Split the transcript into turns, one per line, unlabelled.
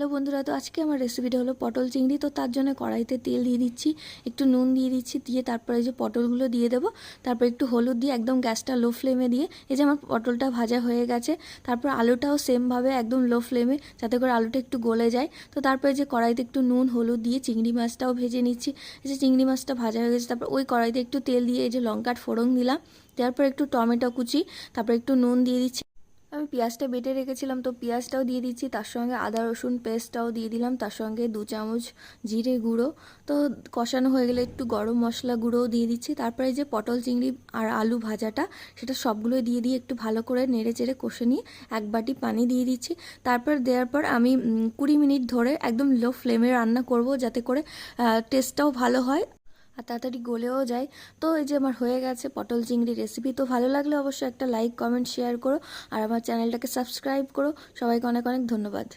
Hello বন্ধুরা, তো আজকে আমার রেসিপিটা হলো পটল চিংড়ি। তো তার জন্য কড়াইতে তেল দিয়ে দিচ্ছি, একটু নুন দিয়ে দিচ্ছি, দিয়ে তারপরে যে পটলগুলো দিয়ে দেবো, তারপর একটু হলুদ দিয়ে একদম গ্যাসটা লো ফ্লেমে দিয়ে এই যে আমার পটলটা ভাজা হয়ে গেছে। তারপর আলুটাও সেমভাবে একদম লো ফ্লেমে, যাতে করে আলুটা একটু গলে যায়। তো তারপরে যে কড়াইতে একটু নুন হলুদ দিয়ে চিংড়ি মাছটাও ভেজে নিচ্ছি। এই যে চিংড়ি মাছটা ভাজা হয়ে গেছে, তারপর ওই কড়াইতে একটু তেল দিয়ে এই যে লঙ্কার ফোড়ন দিলাম, তারপর একটু টমেটো কুচি, তারপর একটু নুন দিয়ে দিচ্ছি। আমি পেঁয়াজটা বেটে রেখেছিলাম, তো পেঁয়াজটাও দিয়ে দিচ্ছি, তার সঙ্গে আদা রসুন পেস্টটাও দিয়ে দিলাম, তার সঙ্গে 2 চামচ জিরে গুঁড়ো। তো কষানো হয়ে গেলে একটু গরম মশলা গুঁড়োও দিয়ে দিচ্ছি। তারপরে যে পটল চিংড়ি আর আলু ভাজাটা, সেটা সবগুলো দিয়ে একটু ভালো করে নেড়ে চেড়ে কষে নিয়ে 1 বাটি পানি দিয়ে দিচ্ছি। তারপর দেওয়ার পর আমি 20 মিনিট ধরে একদম লো ফ্লেমে রান্না করব, যাতে করে টেস্টটাও ভালো হয় আর তাড়াতাড়ি গলেও যায়। তো এই যে আমার হয়ে গেছে পটল চিংড়ি রেসিপি। তো ভালো লাগলে অবশ্যই একটা লাইক কমেন্ট শেয়ার করো আর আমার চ্যানেলটাকে সাবস্ক্রাইব করো। সবাইকে অনেক অনেক ধন্যবাদ।